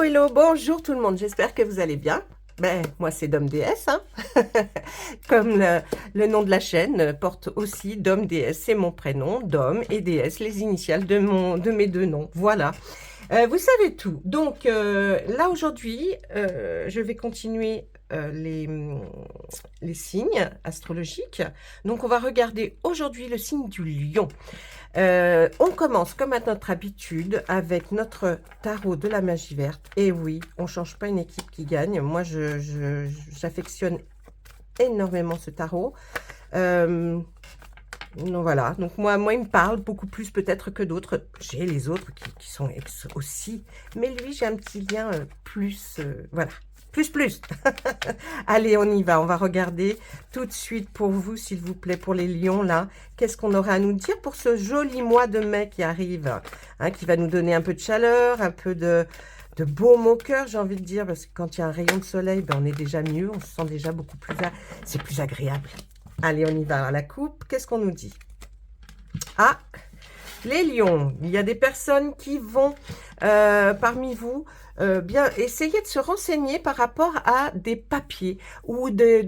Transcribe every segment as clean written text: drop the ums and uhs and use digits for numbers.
hello, bonjour tout le monde, j'espère que vous allez bien. Ben, moi c'est Dom DS, hein. Comme le nom de la chaîne porte aussi Dom DS, c'est mon prénom, Dom et DS, les initiales de mes deux noms, voilà. Vous savez tout. Donc là aujourd'hui, je vais continuer les signes astrologiques. Donc on va regarder aujourd'hui le signe du lion. On commence comme à notre habitude avec notre tarot de la magie verte. Et oui, on ne change pas une équipe qui gagne. Moi, j'affectionne énormément ce tarot. Donc voilà, donc moi il me parle beaucoup plus peut-être que d'autres. J'ai les autres qui sont aussi, mais lui j'ai un petit lien plus, voilà, plus. Allez, on y va, on va regarder tout de suite pour vous, s'il vous plaît, pour les lions là. Qu'est-ce qu'on aura à nous dire pour ce joli mois de mai qui arrive, hein, qui va nous donner un peu de chaleur, un peu de baume au cœur, j'ai envie de dire, parce que quand il y a un rayon de soleil, ben, on est déjà mieux, on se sent déjà beaucoup plus, c'est plus agréable. Allez, on y va à la coupe. Qu'est-ce qu'on nous dit? Ah, les lions. Il y a des personnes qui vont, parmi vous, bien essayer de se renseigner par rapport à des papiers ou des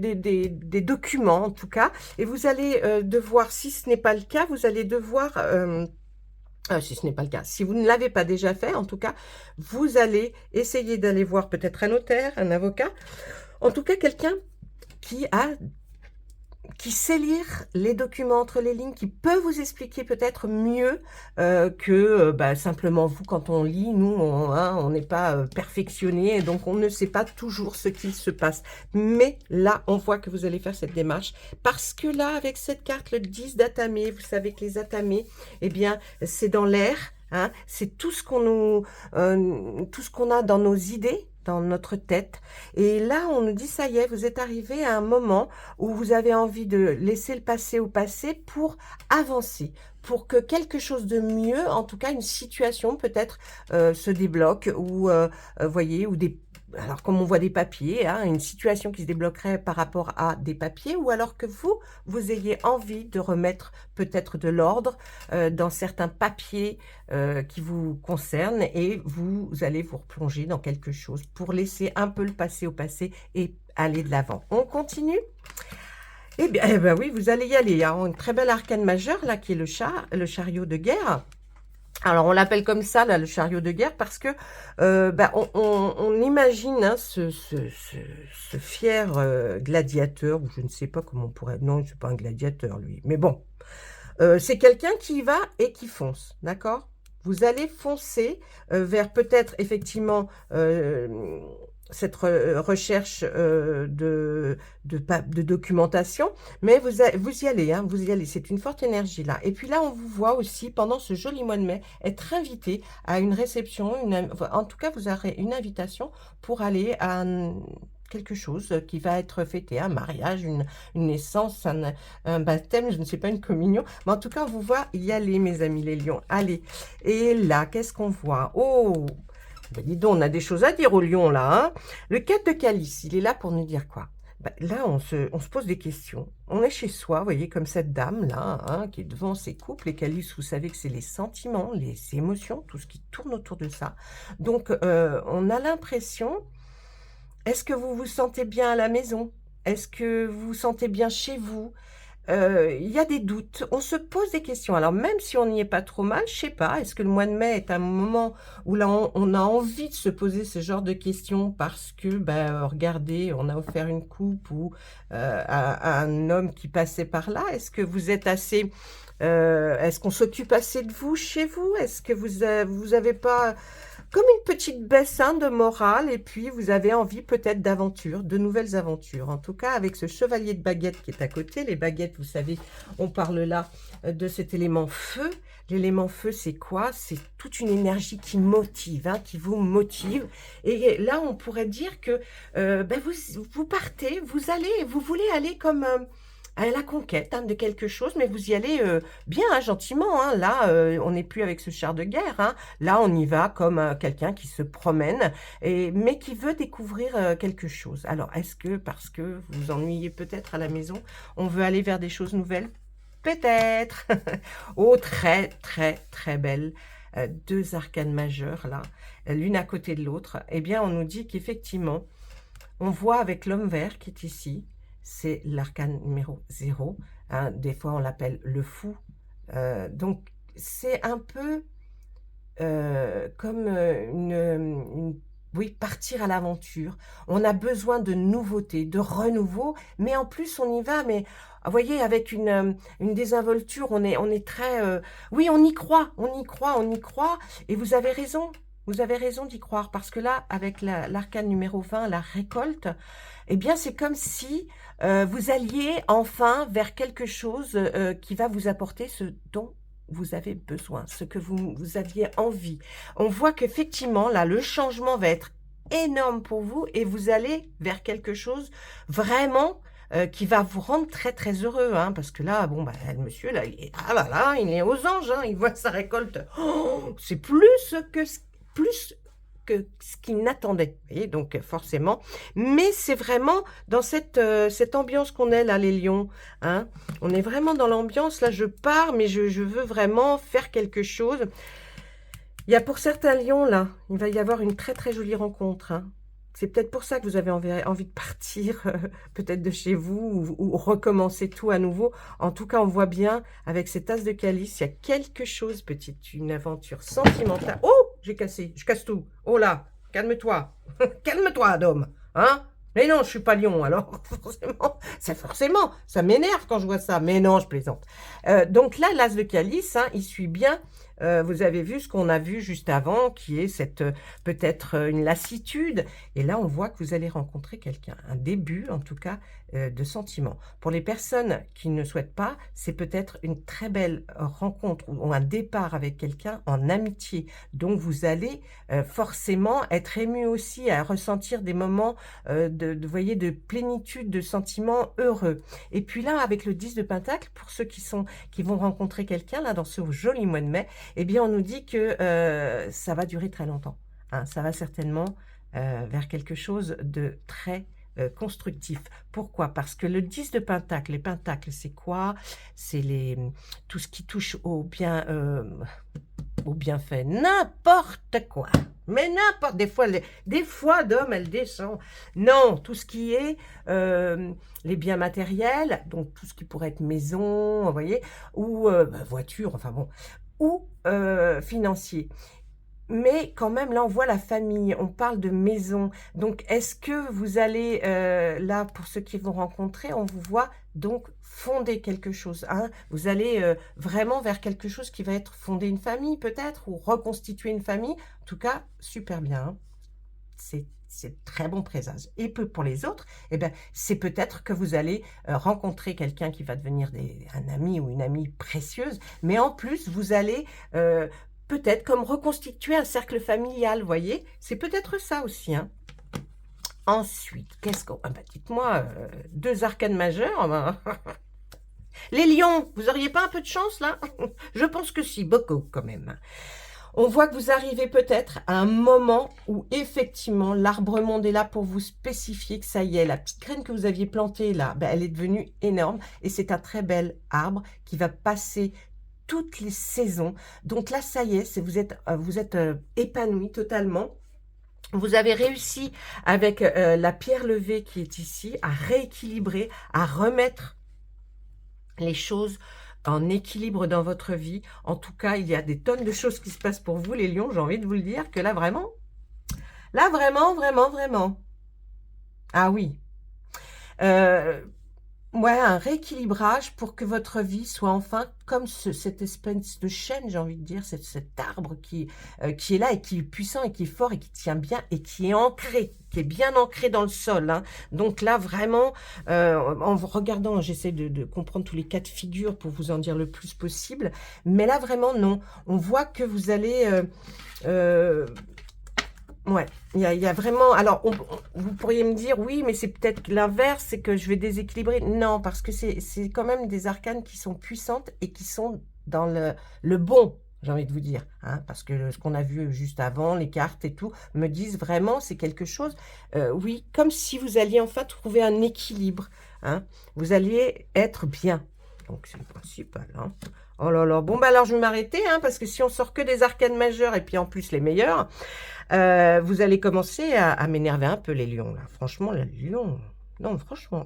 documents, en tout cas. Et vous allez devoir, si ce n'est pas le cas, vous allez devoir... si ce n'est pas le cas, si vous ne l'avez pas déjà fait, en tout cas, vous allez essayer d'aller voir peut-être un notaire, un avocat, en tout cas quelqu'un qui sait lire les documents entre les lignes, qui peut vous expliquer peut-être mieux que simplement vous, quand on lit, nous, on n'est pas perfectionné, et donc on ne sait pas toujours ce qu'il se passe. Mais là, on voit que vous allez faire cette démarche, parce que là, avec cette carte, le 10 d'atamé, vous savez que les atamés, eh bien, c'est dans l'air, hein, c'est tout ce qu'on a dans nos idées, dans notre tête. Et là, on nous dit, ça y est, vous êtes arrivé à un moment où vous avez envie de laisser le passé au passé pour avancer, pour que quelque chose de mieux, en tout cas une situation peut-être se débloque, ou voyez, ou des... Alors, comme on voit des papiers, hein, une situation qui se débloquerait par rapport à des papiers, ou alors que vous ayez envie de remettre peut-être de l'ordre dans certains papiers qui vous concernent, et vous allez vous replonger dans quelque chose pour laisser un peu le passé au passé et aller de l'avant. On continue? Eh bien oui, vous allez y aller. Hein. Une très belle arcane majeure, là, qui est le chariot de guerre. Alors, on l'appelle comme ça, là, le chariot de guerre, parce que on imagine hein, ce fier gladiateur, ou je ne sais pas comment on pourrait... Non, c'est pas un gladiateur, lui. Mais bon, c'est quelqu'un qui y va et qui fonce, d'accord? Vous allez foncer vers peut-être, effectivement, cette recherche de documentation, mais vous y allez, hein, vous y allez, c'est une forte énergie là. Et puis là, on vous voit aussi, pendant ce joli mois de mai, être invité à une réception, en tout cas, vous aurez une invitation pour aller à quelque chose qui va être fêté, un mariage, une naissance, un baptême, je ne sais pas, une communion, mais en tout cas, on vous voit y aller, mes amis les lions, allez. Et là, qu'est-ce qu'on voit? Oh! Ben dis donc, on a des choses à dire au lion, là. Hein, le 4 de calice, il est là pour nous dire quoi? Ben, là, on se pose des questions. On est chez soi, vous voyez, comme cette dame-là, hein, qui est devant ses couples. Les calices, vous savez que c'est les sentiments, les émotions, tout ce qui tourne autour de ça. Donc, on a l'impression... Est-ce que vous vous sentez bien à la maison? Est-ce que vous vous sentez bien chez vous? Il y a des doutes, on se pose des questions. Alors même si on n'y est pas trop mal, je sais pas, est-ce que le mois de mai est un moment où là on a envie de se poser ce genre de questions parce que, regardez, on a offert une coupe ou à un homme qui passait par là. Est-ce que vous êtes assez... est-ce qu'on s'occupe assez de vous chez vous? Est-ce que vous avez pas comme une petite baisse hein, de morale, et puis vous avez envie peut-être d'aventures, de nouvelles aventures. En tout cas, avec ce chevalier de baguette qui est à côté, les baguettes, vous savez, on parle là de cet élément feu. L'élément feu, c'est quoi? C'est toute une énergie qui motive, hein, qui vous motive. Et là, on pourrait dire que vous partez, vous voulez aller comme... à la conquête hein, de quelque chose, mais vous y allez bien, hein, gentiment. Hein. Là, on n'est plus avec ce char de guerre. Hein. Là, on y va comme quelqu'un qui se promène, mais qui veut découvrir quelque chose. Alors, est-ce que, parce que vous vous ennuyez peut-être à la maison, on veut aller vers des choses nouvelles? Peut-être. Oh, très, très, très belle 2 arcanes majeures là, l'une à côté de l'autre, eh bien on nous dit qu'effectivement, on voit avec l'homme vert qui est ici, c'est l'arcane numéro 0, hein, des fois on l'appelle le fou, donc c'est un peu comme oui, partir à l'aventure. On a besoin de nouveautés, de renouveau, mais en plus on y va, mais vous voyez, avec une désinvolture, on est très... oui, on y croit, on y croit, on y croit, et vous avez raison d'y croire, parce que là, avec l'arcane numéro 20, la récolte, eh bien, c'est comme si vous alliez enfin vers quelque chose qui va vous apporter ce dont vous avez besoin, ce que vous aviez envie. On voit qu'effectivement, là, le changement va être énorme pour vous et vous allez vers quelque chose vraiment qui va vous rendre très très heureux, hein, parce que là, bon, bah, le monsieur, là, ah là là, il est aux anges, hein, il voit sa récolte, oh, c'est plus que ce qu'il n'attendait, vous voyez, donc forcément, mais c'est vraiment dans cette ambiance qu'on est là, les lions, hein, on est vraiment dans l'ambiance, là je pars, mais je veux vraiment faire quelque chose. Il y a pour certains lions, là, il va y avoir une très très jolie rencontre, hein. C'est peut-être pour ça que vous avez envie de partir, peut-être de chez vous, ou recommencer tout à nouveau. En tout cas, on voit bien, avec cet as de calice, il y a quelque chose, une aventure sentimentale. Oh, j'ai cassé, je casse tout. Oh là, calme-toi. Calme-toi, Adam. Hein? Mais non, je suis pas lion, alors forcément, ça m'énerve quand je vois ça. Mais non, je plaisante. Donc là, l'as de calice, hein, il suit bien. Vous avez vu ce qu'on a vu juste avant, qui est cette peut-être une lassitude. Et là, on voit que vous allez rencontrer quelqu'un, un début en tout cas de sentiment. Pour les personnes qui ne souhaitent pas, c'est peut-être une très belle rencontre ou un départ avec quelqu'un en amitié. Donc, vous allez forcément être ému aussi, à ressentir des moments voyez, de plénitude, de sentiments heureux. Et puis là, avec le 10 de Pentacle, pour ceux qui vont rencontrer quelqu'un là dans ce joli mois de mai, eh bien, on nous dit que ça va durer très longtemps, hein. Ça va certainement vers quelque chose de très constructif. Pourquoi? Parce que le 10 de Pentacle, les Pentacles, c'est quoi? C'est tout ce qui touche au bienfait, n'importe quoi. Mais n'importe, des fois d'hommes, elle descend. Non, tout ce qui est les biens matériels, donc tout ce qui pourrait être maison, vous voyez, ou voiture, enfin bon, ou financier. Mais quand même, là, on voit la famille, on parle de maison. Donc, est-ce que vous allez, là, pour ceux qui vont rencontrer, on vous voit donc fonder quelque chose, hein? Vous allez vraiment vers quelque chose qui va être fonder une famille, peut-être, ou reconstituer une famille. En tout cas, super bien, hein. C'est très bon présage. Et pour les autres, eh ben, c'est peut-être que vous allez rencontrer quelqu'un qui va devenir un ami ou une amie précieuse, mais en plus, vous allez peut-être comme reconstituer un cercle familial, vous voyez? C'est peut-être ça aussi, hein. Ensuite, qu'est-ce qu'on... Ah bah, dites-moi, 2 arcanes majeures, ben, les lions, vous auriez pas un peu de chance, là? Je pense que si, beaucoup, quand même. On voit que vous arrivez peut-être à un moment où, effectivement, l'arbre monde est là pour vous spécifier que ça y est, la petite graine que vous aviez plantée, là, ben, elle est devenue énorme, et c'est un très bel arbre qui va passer toutes les saisons. Donc là, ça y est, vous êtes épanoui totalement. Vous avez réussi avec la pierre levée qui est ici à rééquilibrer, à remettre les choses en équilibre dans votre vie. En tout cas, il y a des tonnes de choses qui se passent pour vous, les lions. J'ai envie de vous le dire que là, vraiment, vraiment. Ah oui. Ouais, un rééquilibrage pour que votre vie soit enfin comme cette espèce de chaîne, j'ai envie de dire, cet arbre qui est là et qui est puissant et qui est fort et qui tient bien et qui est ancré, qui est bien ancré dans le sol, hein. Donc là, vraiment, en vous regardant, j'essaie de comprendre tous les cas de figure pour vous en dire le plus possible. Mais là, vraiment, non. On voit que vous allez... ouais, il y a vraiment... Alors, vous pourriez me dire, oui, mais c'est peut-être l'inverse, c'est que je vais déséquilibrer. Non, parce que c'est quand même des arcanes qui sont puissantes et qui sont dans le bon, j'ai envie de vous dire, hein, parce que ce qu'on a vu juste avant, les cartes et tout, me disent vraiment, c'est quelque chose, oui, comme si vous alliez enfin trouver un équilibre, hein, vous alliez être bien. donc c'est le principal. Hein. Oh là là, bon bah alors je vais m'arrêter, hein, parce que si on sort que des arcanes majeures, et puis en plus les meilleurs, vous allez commencer à m'énerver un peu les lions, là. Franchement, les lions, non franchement.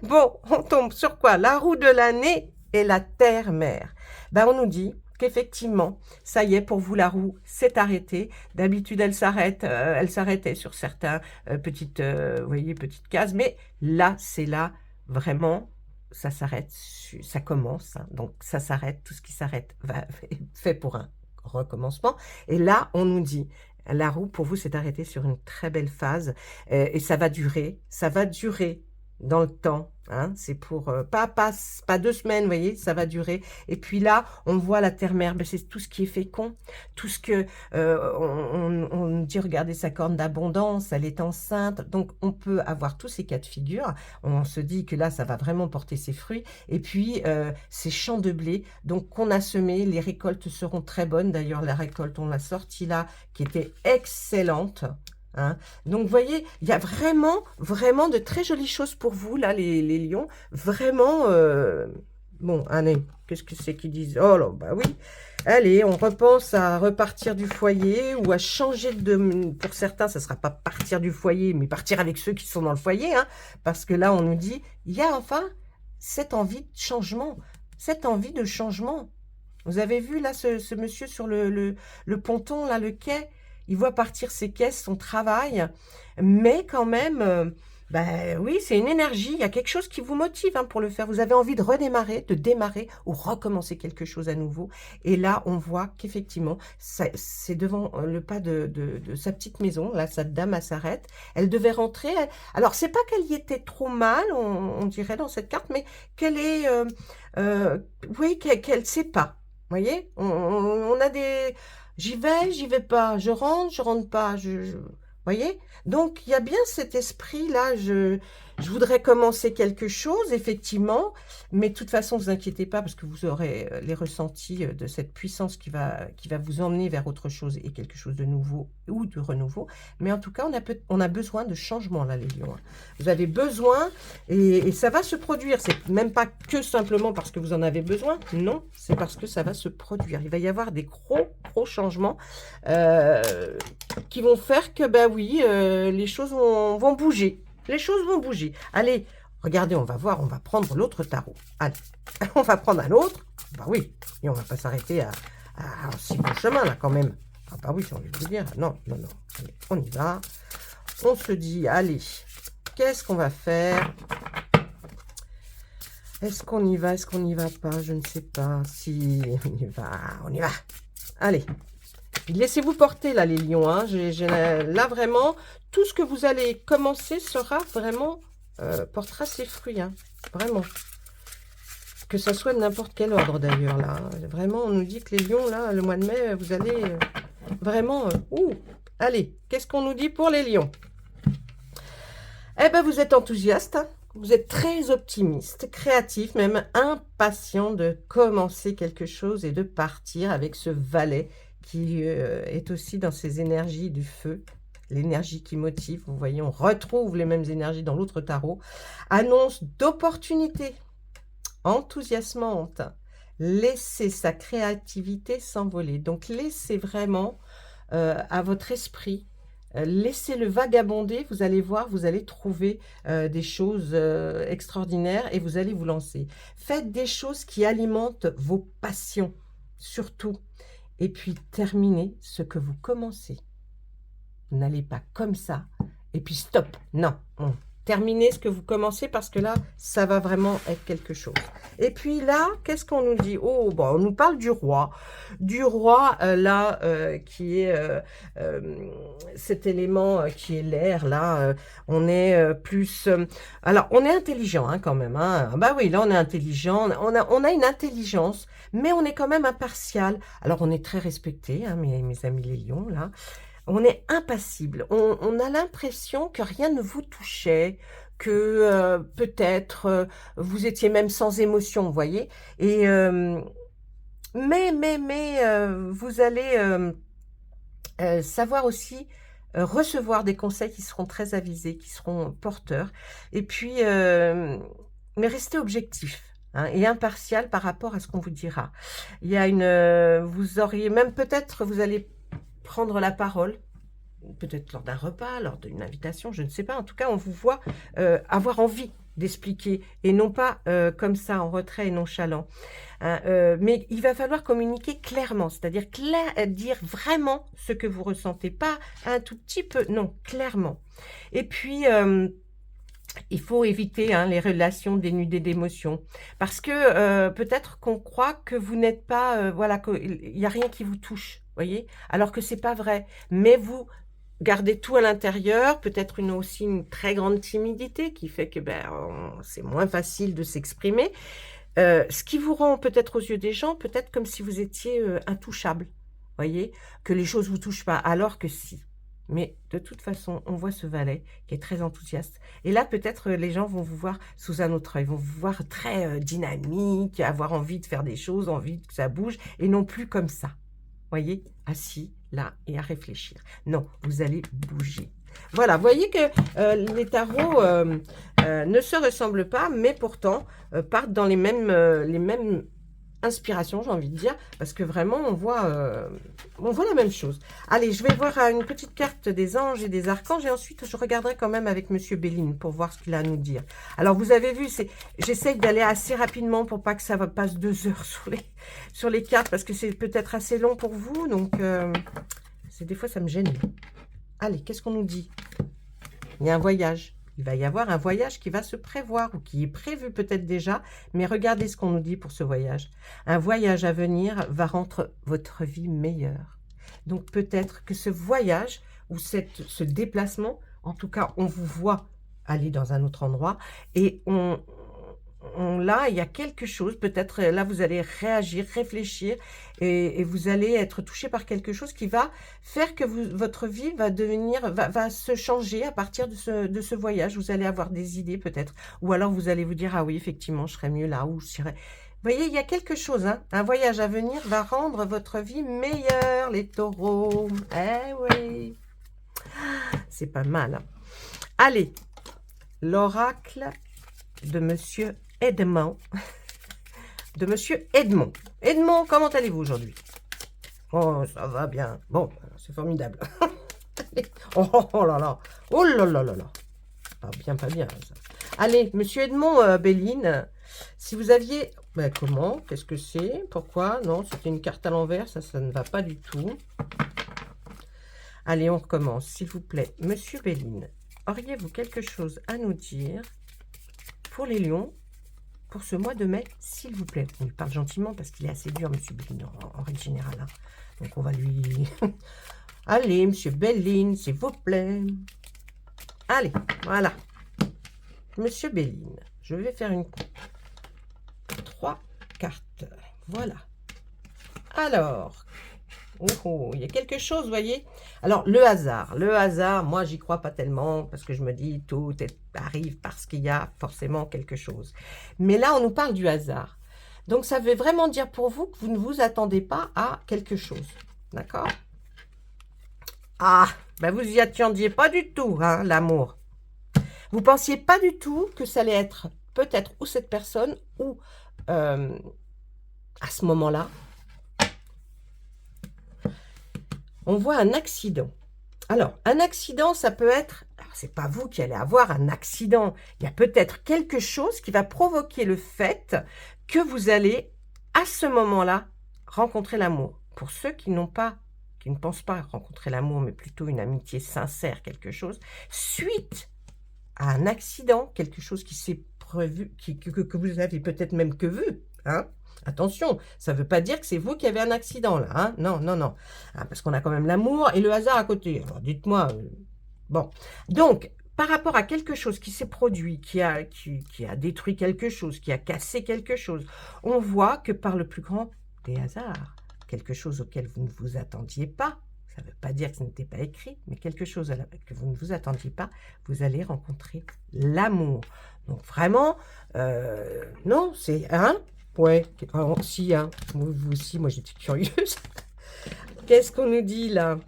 Bon, on tombe sur quoi? La roue de l'année et la terre-mère. Ben, on nous dit qu'effectivement, ça y est, pour vous, la roue s'est arrêtée. D'habitude, elle s'arrêtait sur certains petites, vous voyez, petites cases, mais là, c'est là, vraiment, ça s'arrête, ça commence, hein. Donc ça s'arrête, tout ce qui s'arrête est fait pour un recommencement. Et là, on nous dit, la roue, pour vous, s'est arrêtée sur une très belle phase, et ça va durer dans le temps, hein, c'est pour pas 2 semaines, vous voyez, ça va durer. Et puis là, on voit la terre-mère, ben, c'est tout ce qui est fécond, tout ce que on dit, regardez sa corne d'abondance, elle est enceinte, donc on peut avoir tous ces cas de figure. On se dit que là, ça va vraiment porter ses fruits. Et puis ces champs de blé, donc qu'on a semé, les récoltes seront très bonnes. D'ailleurs, la récolte, on l'a sortie là, qui était excellente. Hein. Donc, vous voyez, il y a vraiment, vraiment de très jolies choses pour vous, là, les lions. Vraiment, bon, allez, qu'est-ce que c'est qu'ils disent? Oh là, bah oui. Allez, on repense à repartir du foyer ou à changer de... Pour certains, ça ne sera pas partir du foyer, mais partir avec ceux qui sont dans le foyer. Hein, parce que là, on nous dit, il y a enfin cette envie de changement. Cette envie de changement. Vous avez vu, là, ce monsieur sur le ponton, là, le quai? Il voit partir ses caisses, son travail, mais quand même, ben oui, c'est une énergie, il y a quelque chose qui vous motive, hein, pour le faire. Vous avez envie de redémarrer, de démarrer ou recommencer quelque chose à nouveau. Et là, on voit qu'effectivement, c'est devant le pas de sa petite maison. Là, sa dame, elle s'arrête. Elle devait rentrer. Alors, c'est pas qu'elle y était trop mal, on dirait dans cette carte, mais qu'elle est... oui, qu'elle ne sait pas. Vous voyez, on a des... J'y vais pas, je rentre pas, voyez? Donc, il y a bien cet esprit-là, je voudrais commencer quelque chose, effectivement, mais de toute façon, vous inquiétez pas, parce que vous aurez les ressentis de cette puissance qui va vous emmener vers autre chose et quelque chose de nouveau ou de renouveau. Mais en tout cas, on a besoin de changement, là, les lions. Vous avez besoin, et ça va se produire. C'est même pas que simplement parce que vous en avez besoin, non, c'est parce que ça va se produire. Il va y avoir des gros changements qui vont faire que, ben oui, les choses vont bouger. Les choses vont bouger. Allez, regardez, on va voir, on va prendre l'autre tarot. Allez, on va prendre un autre. Bah oui, et on va pas s'arrêter à si bon chemin, là, quand même. Ah bah oui, j'ai envie de vous dire. Non. Allez, on y va. On se dit, allez, qu'est-ce qu'on va faire? Est-ce qu'on y va? Est-ce qu'on n'y va pas? Je ne sais pas. Si, on y va. On y va. Allez. Laissez-vous porter, là, les lions. Hein. Là, vraiment, tout ce que vous allez commencer sera vraiment... portera ses fruits. Hein. Vraiment. Que ça soit de n'importe quel ordre, d'ailleurs, là. Vraiment, on nous dit que les lions, là, le mois de mai, vous allez vraiment... allez, qu'est-ce qu'on nous dit pour les lions? Eh bien, vous êtes enthousiaste. Hein. Vous êtes très optimiste, créatif, même impatient de commencer quelque chose et de partir avec ce valet qui est aussi dans ces énergies du feu, l'énergie qui motive. Vous voyez, on retrouve les mêmes énergies dans l'autre tarot. Annonce d'opportunités enthousiasmante. Laissez sa créativité s'envoler. Donc, laissez vraiment à votre esprit, laissez-le vagabonder. Vous allez voir, vous allez trouver des choses extraordinaires et vous allez vous lancer. Faites des choses qui alimentent vos passions, surtout. Et puis, terminez ce que vous commencez. N'allez pas comme ça. Et puis, stop. Non. Terminez ce que vous commencez parce que là, ça va vraiment être quelque chose. Et puis là, qu'est-ce qu'on nous dit? Oh, bon, on nous parle du roi. Du roi, là, qui est cet élément qui est l'air, là. On est plus... alors, on est intelligent, hein, quand même. Hein. Bah oui, là, on est intelligent. On a une intelligence, mais on est quand même impartial. Alors, on est très respecté, hein, mes amis les lions, là. On est impassible, on a l'impression que rien ne vous touchait, que peut-être vous étiez même sans émotion, vous voyez. Et mais vous allez savoir aussi recevoir des conseils qui seront très avisés, qui seront porteurs. Et puis, mais restez objectif. hein, et impartial par rapport à ce qu'on vous dira. Il y a vous auriez même peut-être, vous allez prendre la parole, peut-être lors d'un repas, lors d'une invitation, je ne sais pas. En tout cas, on vous voit avoir envie d'expliquer et non pas comme ça en retrait et nonchalant. Hein, mais il va falloir communiquer clairement, c'est-à-dire dire vraiment ce que vous ressentez, pas un tout petit peu, non, clairement. Et puis, il faut éviter hein, les relations dénudées d'émotions, parce que peut-être qu'on croit que vous n'êtes pas, voilà, qu'il n'y a rien qui vous touche, voyez, alors que c'est pas vrai. Mais vous gardez tout à l'intérieur, peut-être aussi une très grande timidité qui fait que c'est moins facile de s'exprimer. Ce qui vous rend peut-être aux yeux des gens, peut-être comme si vous étiez intouchable, voyez, que les choses vous touchent pas, alors que si. Mais de toute façon, on voit ce valet qui est très enthousiaste. Et là, peut-être les gens vont vous voir sous un autre œil, vont vous voir très dynamique, avoir envie de faire des choses, envie que ça bouge, et non plus comme ça. Voyez, assis là et à réfléchir. Non, vous allez bouger. Voilà, vous voyez que les tarots ne se ressemblent pas, mais pourtant partent dans les mêmes inspirations, j'ai envie de dire, parce que vraiment, on voit la même chose. Allez, je vais voir une petite carte des anges et des archanges, et ensuite, je regarderai quand même avec Monsieur Béline pour voir ce qu'il a à nous dire. Alors, vous avez vu, j'essaye d'aller assez rapidement pour pas que ça passe 2 heures sur les cartes, parce que c'est peut-être assez long pour vous, donc des fois, ça me gêne. Allez, qu'est-ce qu'on nous dit? Il y a un voyage. Il va y avoir un voyage qui va se prévoir ou qui est prévu peut-être déjà, mais regardez ce qu'on nous dit pour ce voyage. Un voyage à venir va rendre votre vie meilleure. Donc peut-être que ce voyage ou ce déplacement, en tout cas, on vous voit aller dans un autre endroit et là, il y a quelque chose, peut-être là, vous allez réagir, réfléchir et vous allez être touché par quelque chose qui va faire que votre vie va se changer à partir de ce voyage. Vous allez avoir des idées peut-être, ou alors vous allez vous dire, ah oui, effectivement, je serais mieux là, ou je serais... Vous voyez, il y a quelque chose, hein, un voyage à venir va rendre votre vie meilleure, les taureaux. Eh oui, c'est pas mal. Hein. Allez, l'oracle de Monsieur Edmond. De Monsieur Edmond. Edmond, comment allez-vous aujourd'hui? Oh, ça va bien. Bon, c'est formidable. Oh là là. Oh là là là là. Pas bien, pas bien. Ça. Allez, Monsieur Edmond Béline, si vous aviez... Ben, comment? Qu'est-ce que c'est? Pourquoi? Non, c'était une carte à l'envers. Ça ne va pas du tout. Allez, on recommence, s'il vous plaît. Monsieur Béline, auriez-vous quelque chose à nous dire pour les lions pour ce mois de mai, s'il vous plaît? On lui parle gentiment parce qu'il est assez dur, Monsieur Béline, en règle générale. Hein. Donc, on va lui... Allez, Monsieur Béline, s'il vous plaît. Allez, voilà. Monsieur Béline, je vais faire 3 cartes. Voilà. Alors, il y a quelque chose, vous voyez. Alors, le hasard, moi, j'y crois pas tellement, parce que je me dis, tout arrive parce qu'il y a forcément quelque chose. Mais là, on nous parle du hasard. Donc, ça veut vraiment dire pour vous que vous ne vous attendez pas à quelque chose. D'accord? Ah, ben vous y attendiez pas du tout, hein, l'amour. Vous pensiez pas du tout que ça allait être peut-être ou cette personne, ou à ce moment-là, on voit un accident. Alors, un accident, ça peut être... C'est pas vous qui allez avoir un accident. Il y a peut-être quelque chose qui va provoquer le fait que vous allez, à ce moment-là, rencontrer l'amour. Pour ceux qui ne pensent pas rencontrer l'amour, mais plutôt une amitié sincère, quelque chose, suite à un accident, quelque chose qui s'est prévu, que vous avez peut-être même que vu, hein. Attention, ça ne veut pas dire que c'est vous qui avez un accident, là. Hein, non, non, non. Ah, parce qu'on a quand même l'amour et le hasard à côté. Alors, dites-moi. Bon. Donc, par rapport à quelque chose qui s'est produit, qui a détruit quelque chose, qui a cassé quelque chose, on voit que par le plus grand des hasards, quelque chose auquel vous ne vous attendiez pas, ça ne veut pas dire que ce n'était pas écrit, mais quelque chose que vous ne vous attendiez pas, vous allez rencontrer l'amour. Donc, vraiment, non, c'est... Hein, ouais, si, hein, vous aussi, moi j'étais curieuse. Qu'est-ce qu'on nous dit là?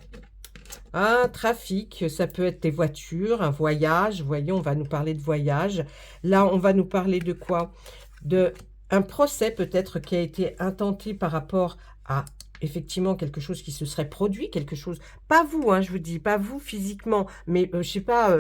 Un trafic, ça peut être des voitures, un voyage. Vous voyez, on va nous parler de voyage. Là, on va nous parler de quoi? De un procès peut-être qui a été intenté par rapport à effectivement quelque chose qui se serait produit, quelque chose, pas vous, hein, je vous dis, pas vous physiquement, mais je sais pas,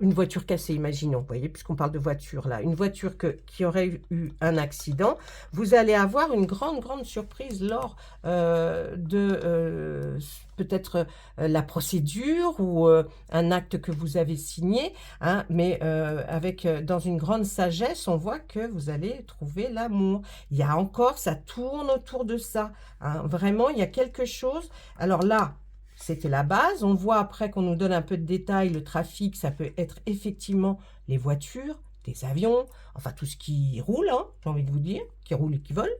une voiture cassée, imaginons, vous voyez, puisqu'on parle de voiture là, une voiture qui aurait eu un accident, vous allez avoir une grande, grande surprise lors de peut-être la procédure ou un acte que vous avez signé, hein, mais avec dans une grande sagesse, on voit que vous allez trouver l'amour. Il y a encore, ça tourne autour de ça, hein. Vraiment, il y a quelque chose. Alors là, c'était la base. On voit après qu'on nous donne un peu de détails, le trafic, ça peut être effectivement les voitures, des avions, enfin tout ce qui roule, hein, j'ai envie de vous dire, qui roule et qui vole.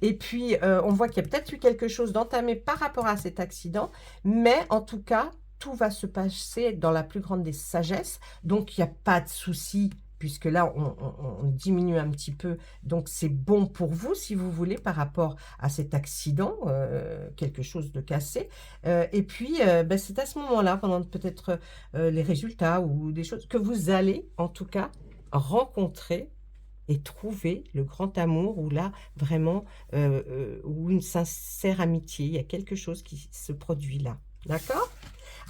Et puis, on voit qu'il y a peut-être eu quelque chose d'entamé par rapport à cet accident, mais en tout cas, tout va se passer dans la plus grande des sagesses. Donc, il n'y a pas de souci, puisque là, on diminue un petit peu. Donc, c'est bon pour vous, si vous voulez, par rapport à cet accident, quelque chose de cassé. Et puis, ben, c'est à ce moment-là, pendant peut-être les résultats ou des choses, que vous allez, en tout cas, rencontrer et trouver le grand amour où là, vraiment, ou une sincère amitié. Il y a quelque chose qui se produit là. D'accord?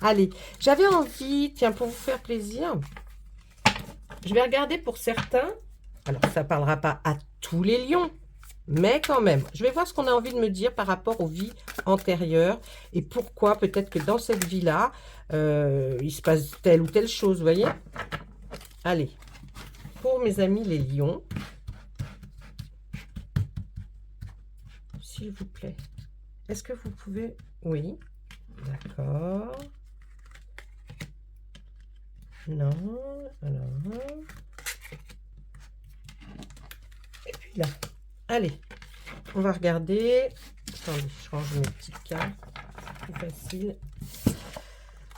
Allez, j'avais envie, tiens, pour vous faire plaisir, je vais regarder pour certains. Alors, ça ne parlera pas à tous les lions, mais quand même, je vais voir ce qu'on a envie de me dire par rapport aux vies antérieures et pourquoi peut-être que dans cette vie-là, il se passe telle ou telle chose, vous voyez? Allez, pour mes amis les lions, s'il vous plaît, est-ce que vous pouvez... Oui, d'accord. Non, alors... Et puis là, allez, on va regarder. Attendez, je change mes petites cartes, plus facile.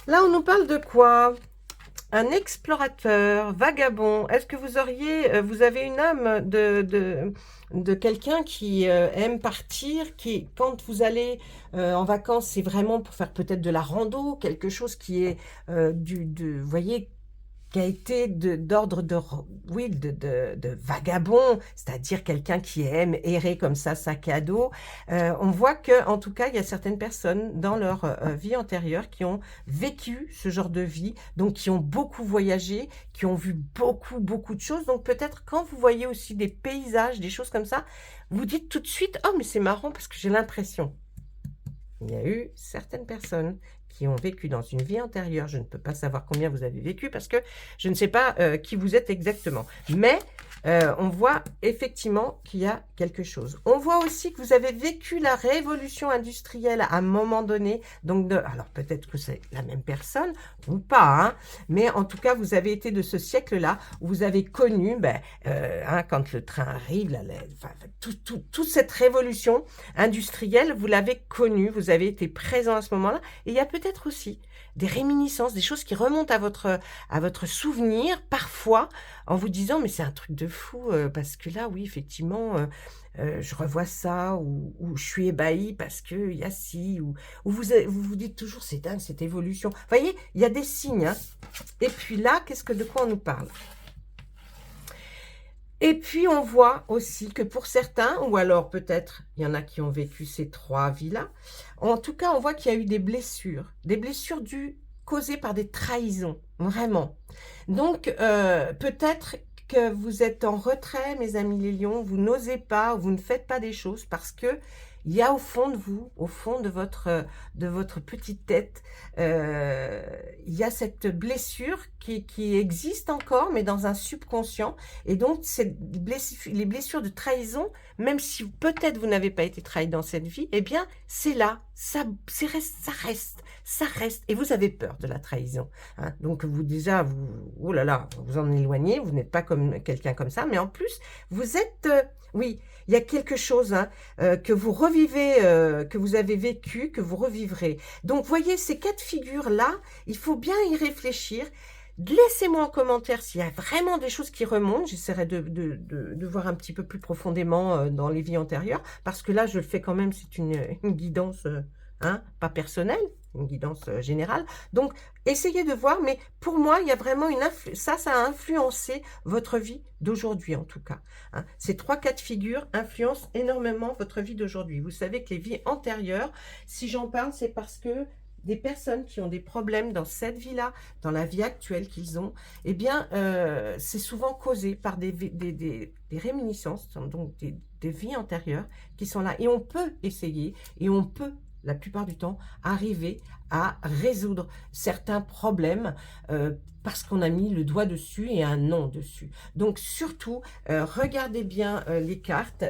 Là, on nous parle de quoi? Un explorateur, vagabond. Est-ce que vous auriez, vous avez une âme de quelqu'un qui aime partir, qui, quand vous allez en vacances, c'est vraiment pour faire peut-être de la rando, quelque chose qui est vous voyez, qui a été d'ordre oui, de vagabond, c'est-à-dire quelqu'un qui aime errer comme ça, sac à dos. On voit que, en tout cas, il y a certaines personnes dans leur vie antérieure qui ont vécu ce genre de vie, donc qui ont beaucoup voyagé, qui ont vu beaucoup, beaucoup de choses. Donc peut-être quand vous voyez aussi des paysages, des choses comme ça, vous dites tout de suite, oh mais c'est marrant parce que j'ai l'impression. Il y a eu certaines personnes qui ont vécu dans une vie antérieure. Je ne peux pas savoir combien vous avez vécu parce que je ne sais pas qui vous êtes exactement. Mais on voit effectivement qu'il y a quelque chose. On voit aussi que vous avez vécu la révolution industrielle à un moment donné. Donc, alors peut-être que c'est la même personne ou pas, hein, mais en tout cas, vous avez été de ce siècle-là où vous avez connu, ben, hein, quand le train arrive, toute cette révolution industrielle, vous l'avez connue, vous avez été présent à ce moment-là. Et il y a peut-être aussi des réminiscences, des choses qui remontent à votre souvenir, parfois, en vous disant, mais c'est un truc de fou, parce que là, oui, effectivement, je revois ça, ou je suis ébahie parce qu'il y a ci, ou vous dites toujours, c'est dingue, cette évolution. Vous voyez, il y a des signes, hein. Et puis là, de quoi on nous parle? Et puis, on voit aussi que pour certains, ou alors peut-être, il y en a qui ont vécu ces 3 vies-là, en tout cas, on voit qu'il y a eu des blessures causées par des trahisons, vraiment. Donc, peut-être que vous êtes en retrait, mes amis les lions, vous n'osez pas, ou vous ne faites pas des choses parce que il y a au fond de vous, au fond de votre petite tête, il y a cette blessure qui existe encore, mais dans un subconscient. Et donc, les blessures de trahison, même si peut-être vous n'avez pas été trahi dans cette vie, eh bien, c'est là, ça reste. Et vous avez peur de la trahison, hein. Donc, déjà, oh là là, vous en éloignez, vous n'êtes pas comme quelqu'un comme ça, mais en plus, vous êtes, oui, il y a quelque chose, hein, que vous revivez, que vous avez vécu, que vous revivrez. Donc, voyez, ces 4 figures-là, il faut bien y réfléchir. Laissez-moi en commentaire s'il y a vraiment des choses qui remontent. J'essaierai de voir un petit peu plus profondément dans les vies antérieures, parce que là, je le fais quand même, c'est une guidance hein, pas personnelle, une guidance générale. Donc, essayez de voir, mais pour moi, il y a vraiment ça a influencé votre vie d'aujourd'hui, en tout cas. Hein. Ces 3 cas de figure influencent énormément votre vie d'aujourd'hui. Vous savez que les vies antérieures, si j'en parle, c'est parce que des personnes qui ont des problèmes dans cette vie-là, dans la vie actuelle qu'ils ont, eh bien, c'est souvent causé par des réminiscences, donc des vies antérieures qui sont là. Et on peut essayer, et on peut, la plupart du temps, arriver à résoudre certains problèmes parce qu'on a mis le doigt dessus et un nom dessus. Donc, surtout, regardez bien les cartes.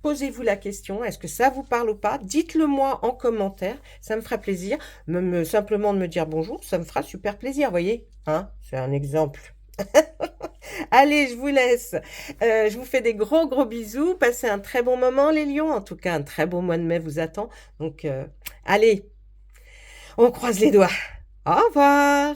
Posez-vous la question, est-ce que ça vous parle ou pas? Dites-le moi en commentaire, ça me fera plaisir. Simplement de me dire bonjour, ça me fera super plaisir, voyez, hein? C'est un exemple. Allez, je vous laisse. Je vous fais des gros gros bisous. Passez un très bon moment, les lions. En tout cas, un très beau mois de mai vous attend. Donc, allez, on croise les doigts. Au revoir.